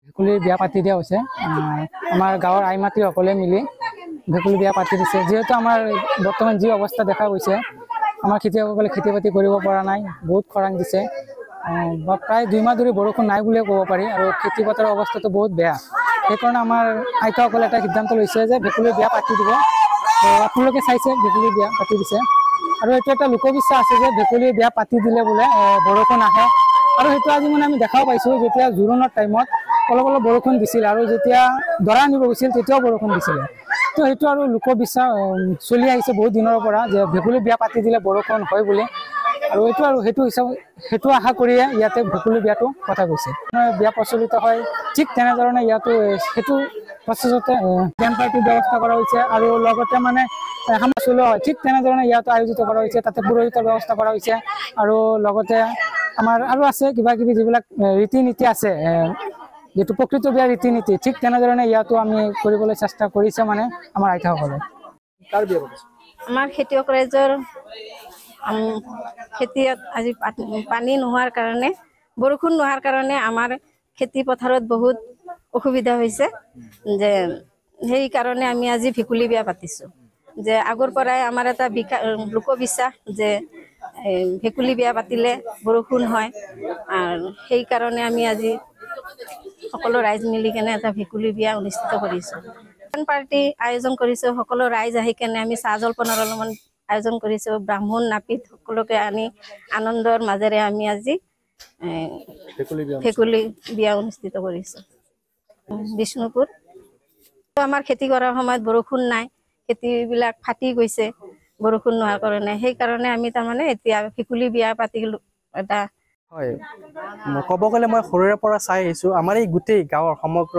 ভেকুলীৰ বিয়া পাতি দিয়া হৈছে আমাৰ গাঁৱৰ আই মাতৃ সকলে মিলি ভেকুলী বিয়া পাতি দিছে যেহেতু আমাৰ বৰ্তমান যি অৱস্থা দেখা গৈছে আমাৰ খেতিয়কসকলে খেতি বাতি কৰিব পৰা নাই বহুত খৰাং দিছে প্ৰায় 2 মাহ ধৰি বৰষুণ নাই বুলিয়ে ক'ব পাৰি আৰু খেতি পথাৰৰ অৱস্থাটো বহুত বেয়া সেইকাৰণে আমাৰ আইতাসকলে এটা সিদ্ধান্ত লৈছে যে ভেকুলীৰ বিয়া পাতি দিব আপোনালোকে চাইছে ভেকুলীৰ বিয়া পাতি দিছে আৰু এইটো এটা লোকবিশ্বাস আছে যে ভেকুলীৰ বিয়া পাতি দিলে বোলে বৰষুণ আহে আৰু সেইটো আজি মানে আমি দেখাও পাইছো যেতিয়া জোৰোণৰ টাইমত অলপ অলপ বৰষুণ দিছিল আৰু যেতিয়া দৰা আনিব গৈছিল তেতিয়াও বৰষুণ দিছিল তো সেইটো আৰু লোকবিশ্বাস চলি আহিছে বহুত দিনৰ পৰা যে ভেকুলীৰ বিয়া পাতি দিলে বৰষুণ হয় বুলি আৰু এইটো আৰু সেইটো হিচাপ সেইটো আশা কৰিয়ে ইয়াতে ভেকুলীৰ বিয়াটো পতা গৈছে বিয়া প্ৰচলিত হয় ঠিক তেনেধৰণে ইয়াতো সেইটো প্ৰচেছতে ডেন্স পাৰ্টিৰ ব্যৱস্থা কৰা হৈছে আৰু লগতে মানে চলোৱা হয় ঠিক তেনেধৰণে ইয়াতো আয়োজিত কৰা হৈছে তাতে পুৰোহিতৰ ব্যৱস্থা কৰা হৈছে আৰু লগতে আমাৰ আৰু আছে কিবা কিবি যিবিলাক ৰীতি নীতি আছে যেটো প্ৰকৃত বিয়া ৰীতি নীতি ঠিক তেনেধৰণে ইয়াতো আমি কৰিবলৈ চেষ্টা কৰিছে মানে আমাৰ আইতাসকলে আমাৰ খেতিয়ক ৰাইজৰ খেতিয়ত আজি পানী নোহোৱাৰ কাৰণে বৰষুণ নোহোৱাৰ কাৰণে আমাৰ খেতি পথাৰত বহুত অসুবিধা হৈছে যে সেই কাৰণে আমি আজি ভেকুলী বিয়া পাতিছো যে আগৰ পৰাই আমাৰ এটা লোকবিশ্বাস যে ভেকুলী বিয়া পাতিলে বৰষুণ হয় আৰু সেই কাৰণে আমি আজি সকলো ৰাইজ মিলি কেনে এটা ভেকুলী বিয়া অনুষ্ঠিত কৰিছো পাৰ্টি আয়োজন কৰিছো সকলো ৰাইজ আহি কেনে আমি চাহ জলপানৰ অলপমান আয়োজন কৰিছো ব্ৰাহ্মণ নাপিত সকলোকে আনি আনন্দৰ মাজেৰে আমি আজি ভেকুলী বিয়া অনুষ্ঠিত কৰিছো বিষ্ণুপুৰ আমাৰ খেতি কৰাৰ সময়ত বৰষুণ নাই খেতিবিলাক ফাটি গৈছে বৰষুণ নোহোৱাৰ কাৰণে সেই কাৰণে আমি তাৰমানে এতিয়া ভেকুলী বিয়া পাতিলো এটা হয় ক'ব গ'লে মই সৰুৰে পৰা চাই আহিছো আমাৰ এই গোটেই গাঁৱৰ সমগ্ৰ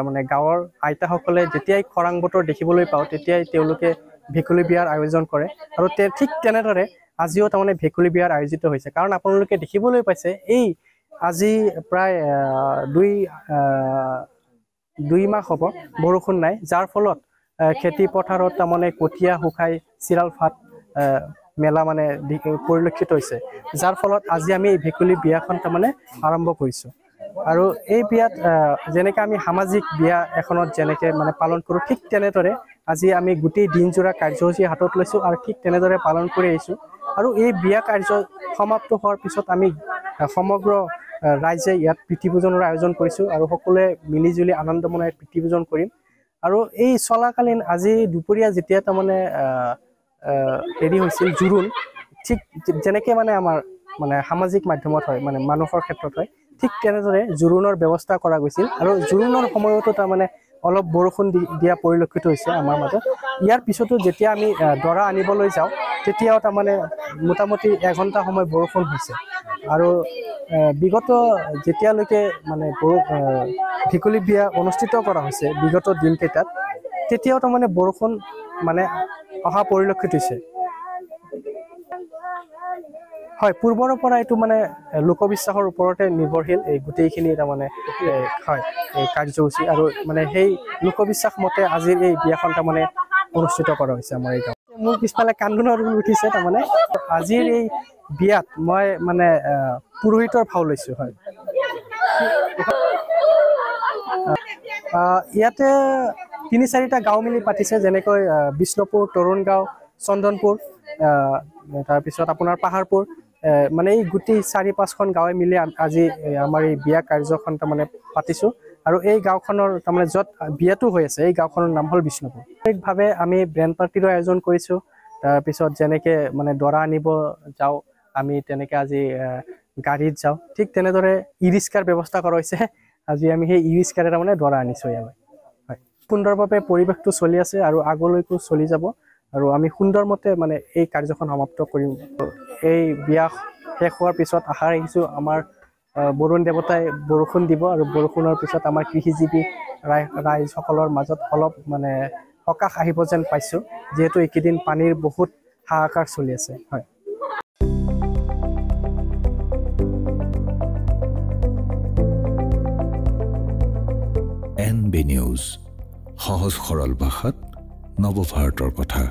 মানে গাঁৱৰ আইতাসকলে যেতিয়াই খৰাং বতৰ দেখিবলৈ পাওঁ তেতিয়াই তেওঁলোকে ভেকুলী বিয়াৰ আয়োজন কৰে আৰু ঠিক তেনেদৰে আজিও তাৰমানে ভেকুলী বিয়াৰ আয়োজিত হৈছে কাৰণ আপোনালোকে দেখিবলৈ পাইছে এই আজি প্ৰায় 2 মাহ হ'ব বৰষুণ নাই যাৰ ফলত খেতি পথাৰত তাৰমানে কঠীয়া শুকাই চিৰাল ফাট মেলা মানে পৰিলক্ষিত হৈছে যাৰ ফলত আজি আমি এই ভেকুলী বিয়াখন তাৰমানে আৰম্ভ কৰিছোঁ আৰু এই বিয়াত যেনেকৈ আমি সামাজিক বিয়া এখনত যেনেকৈ মানে পালন কৰোঁ ঠিক তেনেদৰে আজি আমি গোটেই দিনজোৰা কাৰ্যসূচী হাতত লৈছোঁ আৰু ঠিক তেনেদৰে পালন কৰি আহিছোঁ আৰু এই বিয়া কাৰ্য সমাপ্ত হোৱাৰ পিছত আমি সমগ্ৰ ৰাইজে ইয়াত প্ৰীতিভোজনৰ আয়োজন কৰিছোঁ আৰু সকলোৱে মিলিজুলি আনন্দ মনেৰে প্ৰীতিভোজন কৰিম আৰু এই চলাকালীন আজি দুপৰীয়া যেতিয়া তাৰমানে হেৰি হৈছিল জোৰোণ ঠিক যেনেকৈ মানে আমাৰ মানে সামাজিক মাধ্যমত হয় মানে মানুহৰ ক্ষেত্ৰত হয় ঠিক তেনেদৰে জোৰোণৰ ব্যৱস্থা কৰা গৈছিল আৰু জোৰোণৰ সময়তো তাৰমানে অলপ বৰষুণ দিয়া পৰিলক্ষিত হৈছে আমাৰ মাজত ইয়াৰ পিছতো যেতিয়া আমি দৰা আনিবলৈ যাওঁ তেতিয়াও তাৰমানে মোটামুটি 1 ঘণ্টা সময় বৰষুণ হৈছে আৰু বিগত যেতিয়ালৈকে মানে ভেকুলী বিয়া অনুষ্ঠিত কৰা হৈছে বিগত দিনকেইটাত তেতিয়াও তাৰমানে বৰষুণ মানে অহা পৰিলক্ষিত হৈছে হয় পূৰ্বৰ পৰা এইটো মানে লোকবিশ্বাসৰ ওপৰতে নিৰ্ভৰশীল এই গোটেইখিনি তাৰমানে হয় এই কাৰ্যসূচী আৰু মানে সেই লোকবিশ্বাস মতে আজিৰ এই বিয়াখন তাৰমানে অনুষ্ঠিত কৰা হৈছে আমাৰ এই গাঁৱত মোৰ পিছফালে কান্দোনৰ উঠিছে তাৰমানে আজিৰ এই বিয়াত মই মানে পুৰোহিতৰ ভাও লৈছোঁ হয় ইয়াতে 3-4টা গাঁও মিলি পাতিছে যেনেকৈ বিষ্ণুপুৰ তৰুণগাঁও চন্দনপুৰ তাৰপিছত আপোনাৰ পাহাৰপুৰ মানে এই গোটেই 4-5খন গাঁৱে মিলি আজি আমাৰ এই বিয়া কাৰ্যখন তাৰমানে পাতিছোঁ আৰু এই গাঁওখনৰ তাৰমানে য'ত বিয়াটো হৈ আছে এই গাঁওখনৰ নাম হ'ল বিষ্ণুপুৰ বিশেষভাৱে আমি ব্ৰেণ্ড পাৰ্টিৰো আয়োজন কৰিছোঁ তাৰপিছত যেনেকৈ মানে দৰা আনিব যাওঁ আমি তেনেকৈ আজি গাড়ীত যাওঁ ঠিক তেনেদৰে ই-ৰিক্সাৰ ব্যৱস্থা কৰা হৈছে আজি আমি সেই ই-ৰিক্সাৰে তাৰমানে দৰা আনিছোঁ ইয়ালৈ হয় সুন্দৰভাৱে পৰিৱেশটো চলি আছে আৰু আগলৈকো চলি যাব আৰু আমি সুন্দৰমতে মানে এই কাৰ্যখন সমাপ্ত কৰিম। এই বিয়া শেষ হোৱাৰ পিছত আশা ৰাখিছোঁ আমাৰ বৰুণ দেৱতাই বৰষুণ দিব আৰু বৰষুণৰ পিছত আমাৰ কৃষিজীৱী ৰাইজসকলৰ মাজত অলপ মানে সকাহ আহিব যেন পাইছোঁ, যিহেতু এইকেইদিন পানীৰ বহুত হাহাকাৰ চলি আছে। হয়। NB নিউজ, সহজ সৰল ভাষাত নৱভাৰতৰ কথা।